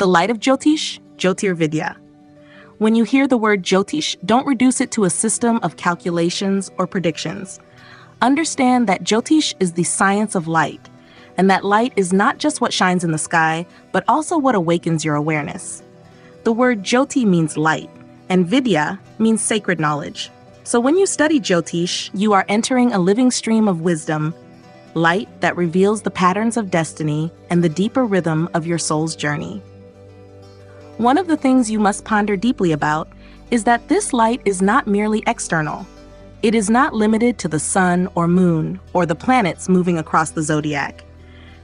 The light of Jyotish, Jotir Vidya. When you hear the word Jyotish, don't reduce it to a system of calculations or predictions. Understand that Jyotish is the science of light, and that light is not just what shines in the sky, but also what awakens your awareness. The word Jyoti means light, and Vidya means sacred knowledge. So when you study Jyotish, you are entering a living stream of wisdom, light that reveals the patterns of destiny and the deeper rhythm of your soul's journey. One of the things you must ponder deeply about is that this light is not merely external. It is not limited to the sun or moon or the planets moving across the zodiac.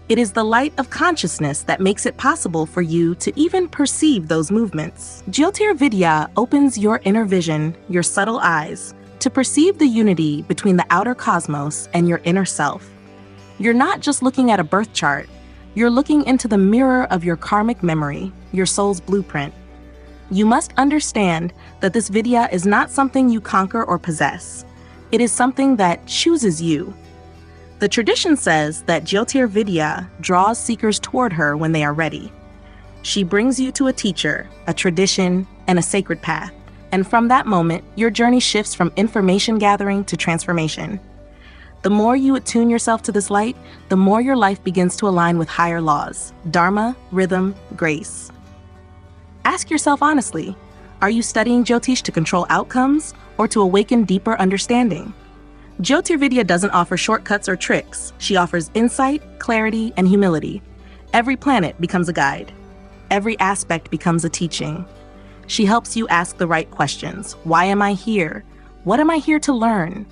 It is the light of consciousness that makes it possible for you to even perceive those movements. Jotir Vidya opens your inner vision, your subtle eyes, to perceive the unity between the outer cosmos and your inner self. You're not just looking at a birth chart, you're looking into the mirror of your karmic memory, your soul's blueprint. You must understand that this Vidya is not something you conquer or possess. It is something that chooses you. The tradition says that Jotir Vidya draws seekers toward her when they are ready. She brings you to a teacher, a tradition, and a sacred path. And from that moment, your journey shifts from information gathering to transformation. The more you attune yourself to this light, the more your life begins to align with higher laws, dharma, rhythm, grace. Ask yourself honestly, are you studying Jyotish to control outcomes or to awaken deeper understanding? Jotir Vidya doesn't offer shortcuts or tricks. She offers insight, clarity, and humility. Every planet becomes a guide. Every aspect becomes a teaching. She helps you ask the right questions. Why am I here? What am I here to learn?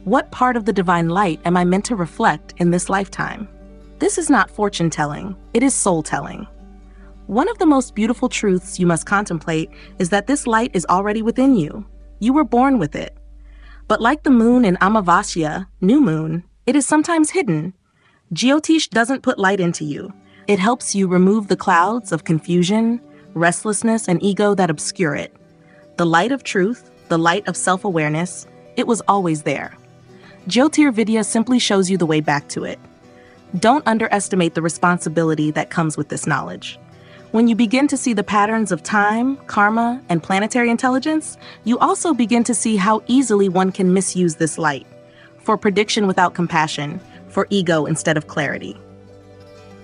What part of the divine light am I meant to reflect in this lifetime? This is not fortune-telling. It is soul-telling. One of the most beautiful truths you must contemplate is that this light is already within you. You were born with it. But like the moon in Amavasya, new moon, it is sometimes hidden. Jyotish doesn't put light into you. It helps you remove the clouds of confusion, restlessness, and ego that obscure it. The light of truth, the light of self-awareness, it was always there. Jotir Vidya simply shows you the way back to it. Don't underestimate the responsibility that comes with this knowledge. When you begin to see the patterns of time, karma, and planetary intelligence, you also begin to see how easily one can misuse this light, for prediction without compassion, for ego instead of clarity.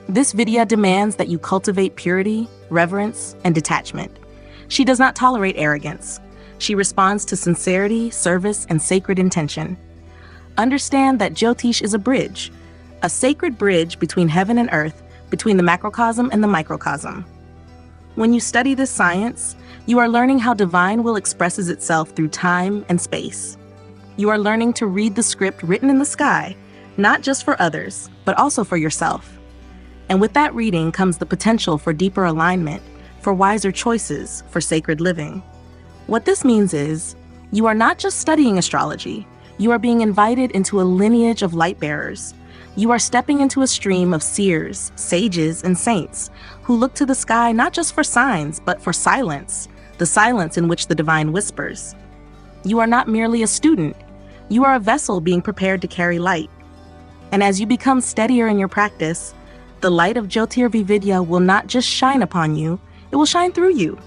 This Vidya demands that you cultivate purity, reverence, and detachment. She does not tolerate arrogance. She responds to sincerity, service, and sacred intention. Understand that Jyotish is a sacred bridge between heaven and earth, between the macrocosm and the microcosm. When you study this science, you are learning how divine will expresses itself through time and space. You are learning to read the script written in the sky, not just for others, but also for yourself. And with that reading comes the potential for deeper alignment, for wiser choices, for sacred living. What this means is, you are not just studying astrology, you are being invited into a lineage of light bearers. You are stepping into a stream of seers, sages, and saints who look to the sky not just for signs, but for silence, the silence in which the divine whispers. You are not merely a student. You are a vessel being prepared to carry light. And as you become steadier in your practice, the light of Jotir Vidya will not just shine upon you, it will shine through you.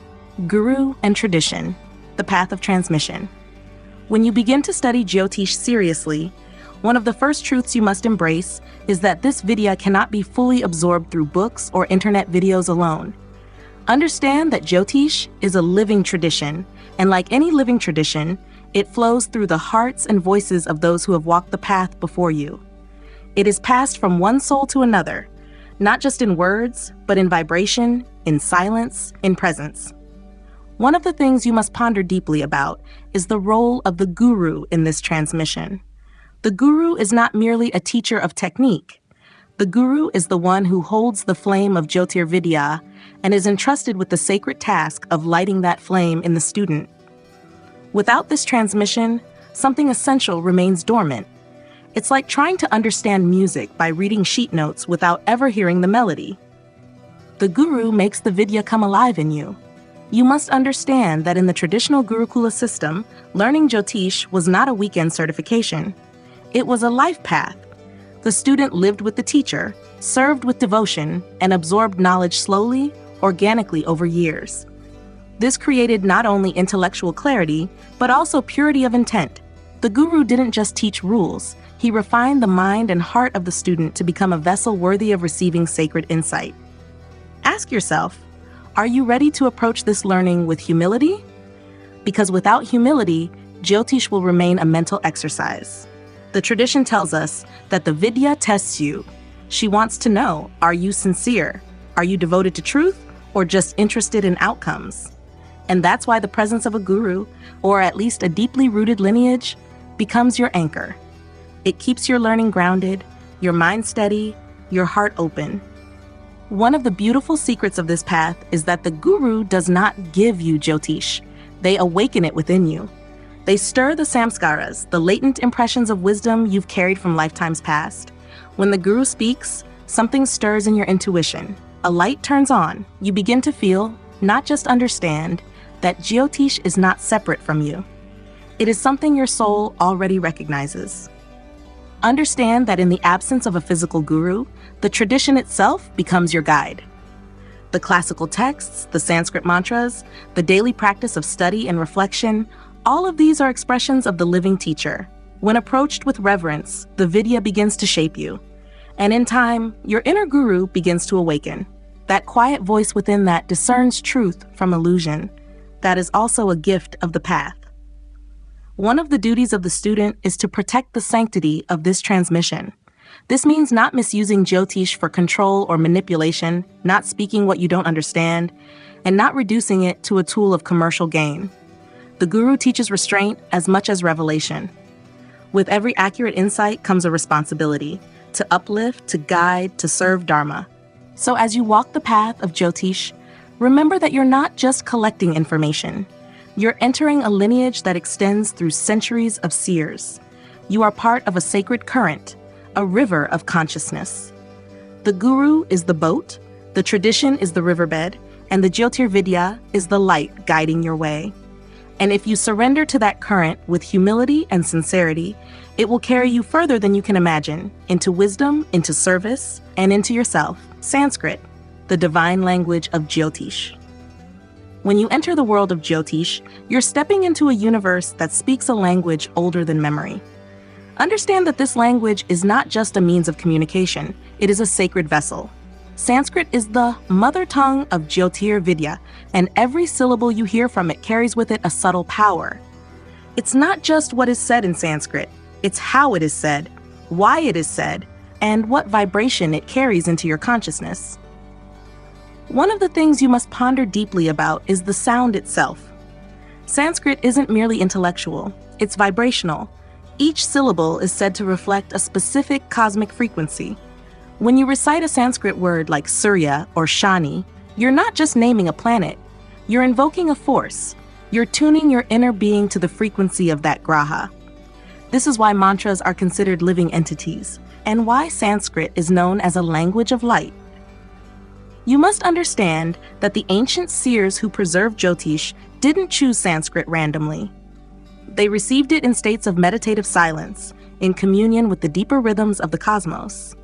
Guru and tradition, the path of transmission. When you begin to study Jyotish seriously, one of the first truths you must embrace is that this Vidya cannot be fully absorbed through books or internet videos alone. Understand that Jyotish is a living tradition, and like any living tradition, it flows through the hearts and voices of those who have walked the path before you. It is passed from one soul to another, not just in words, but in vibration, in silence, in presence. One of the things you must ponder deeply about is the role of the guru in this transmission. The guru is not merely a teacher of technique. The guru is the one who holds the flame of Jotir Vidya and is entrusted with the sacred task of lighting that flame in the student. Without this transmission, something essential remains dormant. It's like trying to understand music by reading sheet notes without ever hearing the melody. The guru makes the Vidya come alive in you. You must understand that in the traditional Gurukula system, learning Jyotish was not a weekend certification. It was a life path. The student lived with the teacher, served with devotion, and absorbed knowledge slowly, organically over years. This created not only intellectual clarity, but also purity of intent. The guru didn't just teach rules, he refined the mind and heart of the student to become a vessel worthy of receiving sacred insight. Ask yourself, are you ready to approach this learning with humility? Because without humility, Jyotish will remain a mental exercise. The tradition tells us that the Vidya tests you. She wants to know, are you sincere? Are you devoted to truth or just interested in outcomes? And that's why the presence of a guru, or at least a deeply rooted lineage, becomes your anchor. It keeps your learning grounded, your mind steady, your heart open. One of the beautiful secrets of this path is that the guru does not give you Jyotish. They awaken it within you. They stir the samskaras, the latent impressions of wisdom you've carried from lifetimes past. When the guru speaks, something stirs in your intuition. A light turns on. You begin to feel, not just understand, that Jyotish is not separate from you. It is something your soul already recognizes. Understand that in the absence of a physical guru, the tradition itself becomes your guide. The classical texts, the Sanskrit mantras, the daily practice of study and reflection, all of these are expressions of the living teacher. When approached with reverence, the Vidya begins to shape you. And in time, your inner guru begins to awaken. That quiet voice within that discerns truth from illusion. That is also a gift of the path. One of the duties of the student is to protect the sanctity of this transmission. This means not misusing Jyotish for control or manipulation, not speaking what you don't understand, and not reducing it to a tool of commercial gain. The guru teaches restraint as much as revelation. With every accurate insight comes a responsibility to uplift, to guide, to serve Dharma. So as you walk the path of Jyotish, remember that you're not just collecting information. You're entering a lineage that extends through centuries of seers. You are part of a sacred current, a river of consciousness. The guru is the boat, the tradition is the riverbed, and the Jotir Vidya is the light guiding your way. And if you surrender to that current with humility and sincerity, it will carry you further than you can imagine, into wisdom, into service, and into yourself. Sanskrit, the divine language of Jyotish. When you enter the world of Jyotish, you're stepping into a universe that speaks a language older than memory. Understand that this language is not just a means of communication, it is a sacred vessel. Sanskrit is the mother tongue of Jotir Vidya, and every syllable you hear from it carries with it a subtle power. It's not just what is said in Sanskrit, it's how it is said, why it is said, and what vibration it carries into your consciousness. One of the things you must ponder deeply about is the sound itself. Sanskrit isn't merely intellectual, it's vibrational. Each syllable is said to reflect a specific cosmic frequency. When you recite a Sanskrit word like Surya or Shani, you're not just naming a planet, you're invoking a force. You're tuning your inner being to the frequency of that graha. This is why mantras are considered living entities, and why Sanskrit is known as a language of light. You must understand that the ancient seers who preserved Jyotish didn't choose Sanskrit randomly. They received it in states of meditative silence, in communion with the deeper rhythms of the cosmos.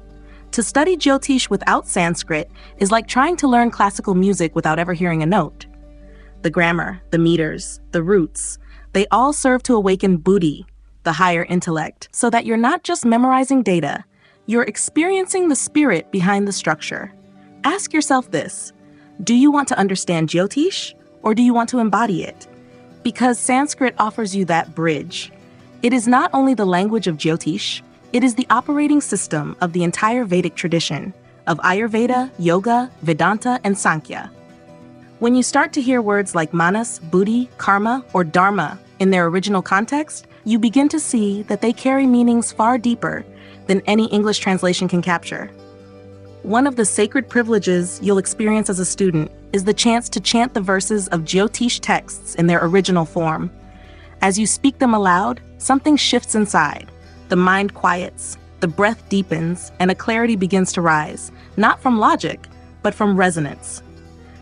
To study Jyotish without Sanskrit is like trying to learn classical music without ever hearing a note. The grammar, the meters, the roots, they all serve to awaken buddhi, the higher intellect, so that you're not just memorizing data, you're experiencing the spirit behind the structure. Ask yourself this: do you want to understand Jyotish, or do you want to embody it? Because Sanskrit offers you that bridge. It is not only the language of Jyotish, it is the operating system of the entire Vedic tradition, of Ayurveda, Yoga, Vedanta, and Sankhya. When you start to hear words like manas, buddhi, karma, or dharma in their original context, you begin to see that they carry meanings far deeper than any English translation can capture. One of the sacred privileges you'll experience as a student is the chance to chant the verses of Jyotish texts in their original form. As you speak them aloud, something shifts inside. The mind quiets, the breath deepens, and a clarity begins to rise, not from logic, but from resonance.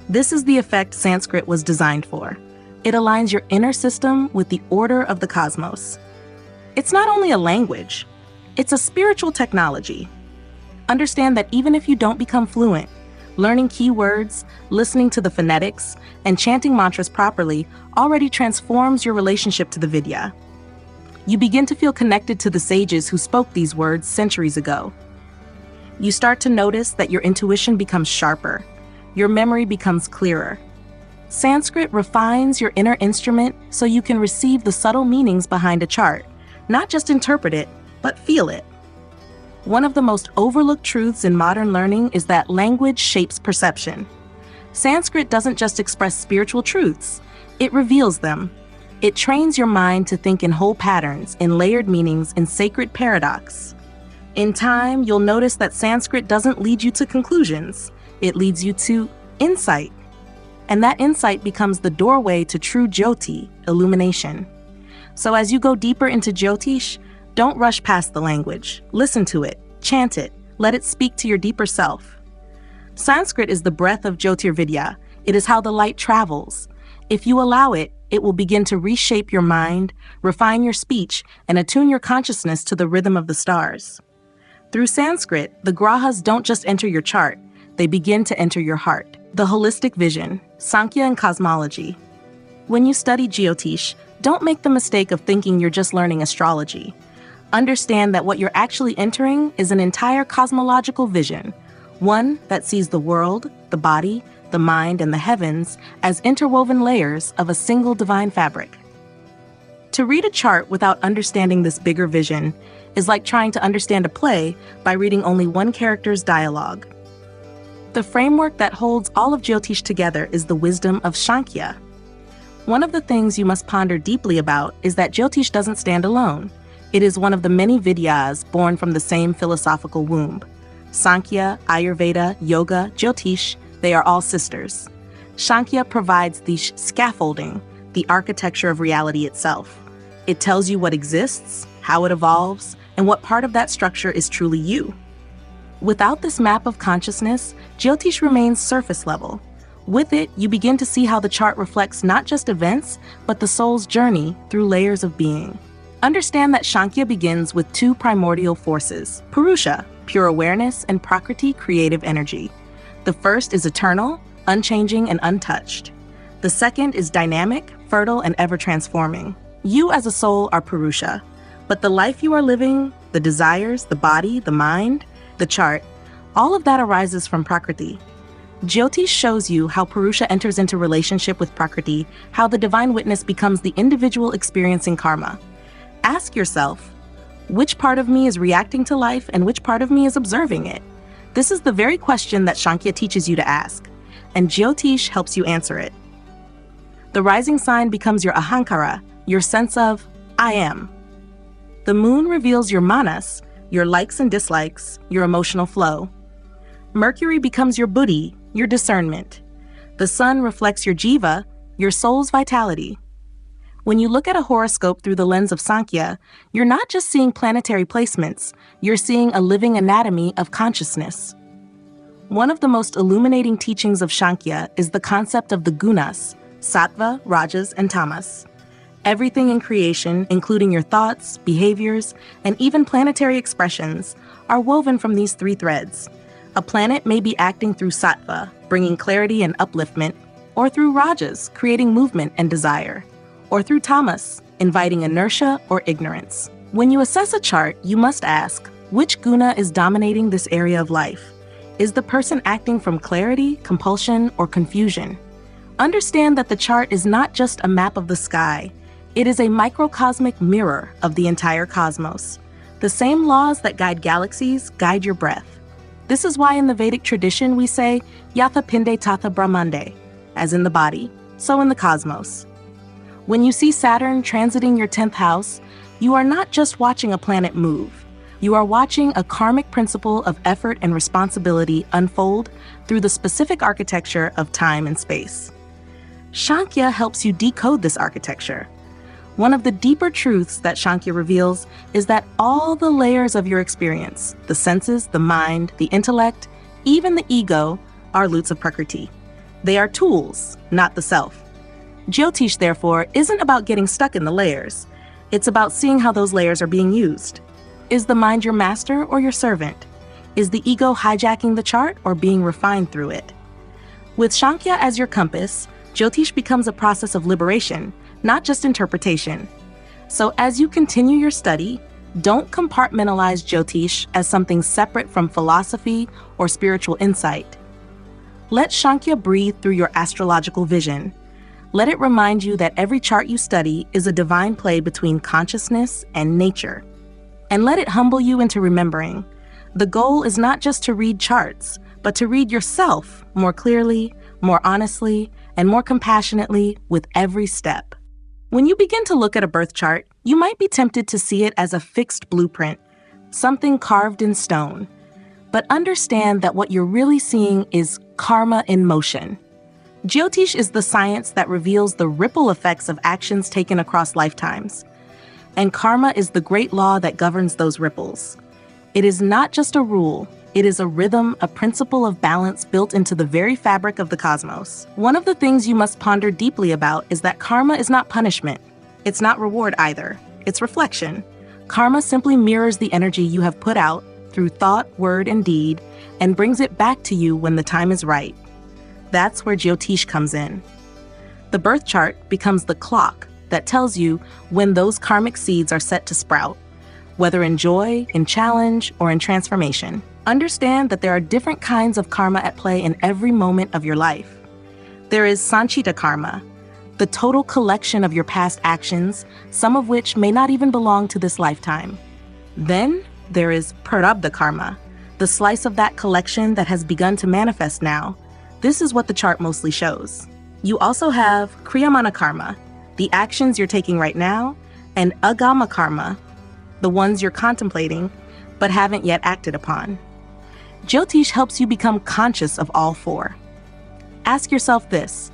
This is the effect Sanskrit was designed for. It aligns your inner system with the order of the cosmos. It's not only a language, it's a spiritual technology. Understand that even if you don't become fluent, Learning keywords, listening to the phonetics, and chanting mantras properly already transforms your relationship to the Vidya. You begin to feel connected to the sages who spoke these words centuries ago. You start to notice that your intuition becomes sharper, your memory becomes clearer. Sanskrit refines your inner instrument so you can receive the subtle meanings behind a chart, not just interpret it, but feel it. One of the most overlooked truths in modern learning is that language shapes perception. Sanskrit doesn't just express spiritual truths, it reveals them. It trains your mind to think in whole patterns, in layered meanings, in sacred paradox. In time, you'll notice that Sanskrit doesn't lead you to conclusions, it leads you to insight. And that insight becomes the doorway to true Jyoti, illumination. So as you go deeper into Jyotish, don't rush past the language. Listen to it, chant it, let it speak to your deeper self. Sanskrit is the breath of Jotir Vidya. It is how the light travels. If you allow it, it will begin to reshape your mind, refine your speech, and attune your consciousness to the rhythm of the stars. Through Sanskrit, the grahas don't just enter your chart, they begin to enter your heart. The holistic vision, Sankhya and cosmology. When you study Jyotish, don't make the mistake of thinking you're just learning astrology. Understand that what you're actually entering is an entire cosmological vision, one that sees the world, the body, the mind, and the heavens as interwoven layers of a single divine fabric. To read a chart without understanding this bigger vision is like trying to understand a play by reading only one character's dialogue. The framework that holds all of Jyotish together is the wisdom of Sankhya. One of the things you must ponder deeply about is that Jyotish doesn't stand alone. It is one of the many Vidyas born from the same philosophical womb. Sankhya, Ayurveda, Yoga, Jyotish, they are all sisters. Sankhya provides the scaffolding, the architecture of reality itself. It tells you what exists, how it evolves, and what part of that structure is truly you. Without this map of consciousness, Jyotish remains surface level. With it, you begin to see how the chart reflects not just events, but the soul's journey through layers of being. Understand that Sankhya begins with two primordial forces, Purusha, pure awareness, and Prakriti, creative energy. The first is eternal, unchanging, and untouched. The second is dynamic, fertile, and ever-transforming. You as a soul are Purusha, but the life you are living, the desires, the body, the mind, the chart, all of that arises from Prakriti. Jyotish shows you how Purusha enters into relationship with Prakriti, how the divine witness becomes the individual experiencing karma. Ask yourself, which part of me is reacting to life and which part of me is observing it? This is the very question that Sankhya teaches you to ask, and Jyotish helps you answer it. The rising sign becomes your ahankara, your sense of, I am. The moon reveals your manas, your likes and dislikes, your emotional flow. Mercury becomes your buddhi, your discernment. The sun reflects your jiva, your soul's vitality. When you look at a horoscope through the lens of Sankhya, you're not just seeing planetary placements, you're seeing a living anatomy of consciousness. One of the most illuminating teachings of Sankhya is the concept of the gunas, sattva, rajas, and tamas. Everything in creation, including your thoughts, behaviors, and even planetary expressions, are woven from these three threads. A planet may be acting through sattva, bringing clarity and upliftment, or through rajas, creating movement and desire, or through tamas, inviting inertia or ignorance. When you assess a chart, you must ask, which guna is dominating this area of life? Is the person acting from clarity, compulsion, or confusion? Understand that the chart is not just a map of the sky. It is a microcosmic mirror of the entire cosmos. The same laws that guide galaxies guide your breath. This is why in the Vedic tradition we say, Yatha Pinde Tatha Brahmande, as in the body, so in the cosmos. When you see Saturn transiting your 10th house, you are not just watching a planet move. You are watching a karmic principle of effort and responsibility unfold through the specific architecture of time and space. Sankhya helps you decode this architecture. One of the deeper truths that Sankhya reveals is that all the layers of your experience, the senses, the mind, the intellect, even the ego, are roots of Prakriti. They are tools, not the self. Jyotish, therefore, isn't about getting stuck in the layers. It's about seeing how those layers are being used. Is the mind your master or your servant? Is the ego hijacking the chart or being refined through it? With Sankhya as your compass, Jyotish becomes a process of liberation, not just interpretation. So as you continue your study, don't compartmentalize Jyotish as something separate from philosophy or spiritual insight. Let Sankhya breathe through your astrological vision. Let it remind you that every chart you study is a divine play between consciousness and nature. And let it humble you into remembering, the goal is not just to read charts, but to read yourself more clearly, more honestly, and more compassionately with every step. When you begin to look at a birth chart, you might be tempted to see it as a fixed blueprint, something carved in stone. But understand that what you're really seeing is karma in motion. Jyotish is the science that reveals the ripple effects of actions taken across lifetimes. And karma is the great law that governs those ripples. It is not just a rule, it is a rhythm, a principle of balance built into the very fabric of the cosmos. One of the things you must ponder deeply about is that karma is not punishment. It's not reward either. It's reflection. Karma simply mirrors the energy you have put out through thought, word, and deed, and brings it back to you when the time is right. That's where Jyotish comes in. The birth chart becomes the clock that tells you when those karmic seeds are set to sprout, whether in joy, in challenge, or in transformation. Understand that there are different kinds of karma at play in every moment of your life. There is Sanchita karma, the total collection of your past actions, some of which may not even belong to this lifetime. Then there is Prarabdha karma, the slice of that collection that has begun to manifest now. This is what the chart mostly shows. You also have Kriyamana karma, the actions you're taking right now, and Agama karma, the ones you're contemplating but haven't yet acted upon. Jyotish helps you become conscious of all four. Ask yourself this: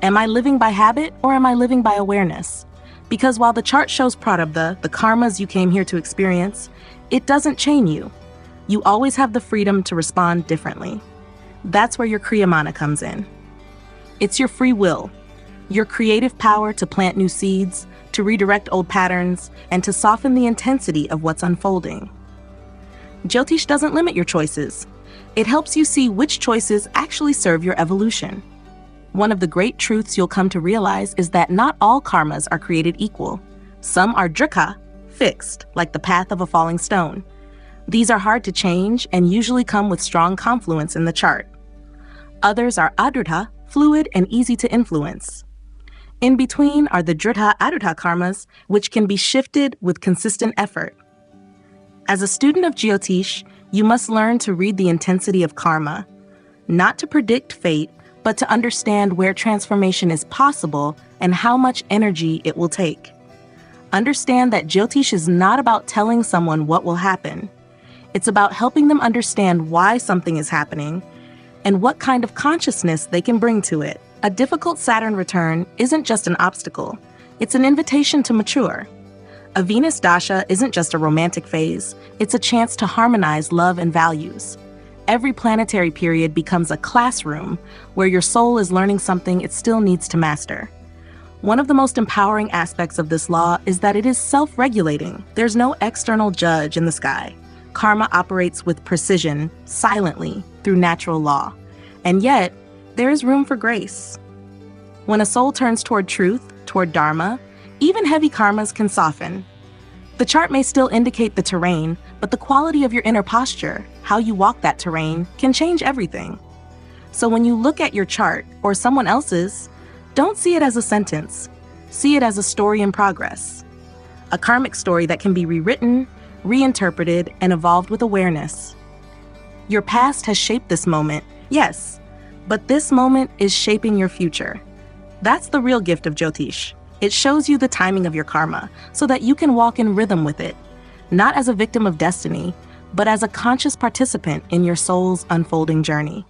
am I living by habit or am I living by awareness? Because while the chart shows Prarabdha, the karmas you came here to experience, it doesn't chain you. You always have the freedom to respond differently. That's where your Kriyamana comes in. It's your free will, your creative power to plant new seeds, to redirect old patterns, and to soften the intensity of what's unfolding. Jyotish doesn't limit your choices. It helps you see which choices actually serve your evolution. One of the great truths you'll come to realize is that not all karmas are created equal. Some are drika, fixed, like the path of a falling stone. These are hard to change and usually come with strong confluence in the chart. Others are adrita, fluid and easy to influence. In between are the drita adrita karmas, which can be shifted with consistent effort. As a student of Jyotish, you must learn to read the intensity of karma, not to predict fate, but to understand where transformation is possible and how much energy it will take. Understand that Jyotish is not about telling someone what will happen. It's about helping them understand why something is happening and what kind of consciousness they can bring to it. A difficult Saturn return isn't just an obstacle, it's an invitation to mature. A Venus Dasha isn't just a romantic phase, it's a chance to harmonize love and values. Every planetary period becomes a classroom where your soul is learning something it still needs to master. One of the most empowering aspects of this law is that it is self-regulating. There's no external judge in the sky. Karma operates with precision, silently, through natural law. And yet, there is room for grace. When a soul turns toward truth, toward dharma, even heavy karmas can soften. The chart may still indicate the terrain, but the quality of your inner posture, how you walk that terrain, can change everything. So when you look at your chart, or someone else's, don't see it as a sentence. See it as a story in progress. A karmic story that can be rewritten, reinterpreted, and evolved with awareness. Your past has shaped this moment, yes, but this moment is shaping your future. That's the real gift of Jyotish. It shows you the timing of your karma so that you can walk in rhythm with it, not as a victim of destiny, but as a conscious participant in your soul's unfolding journey.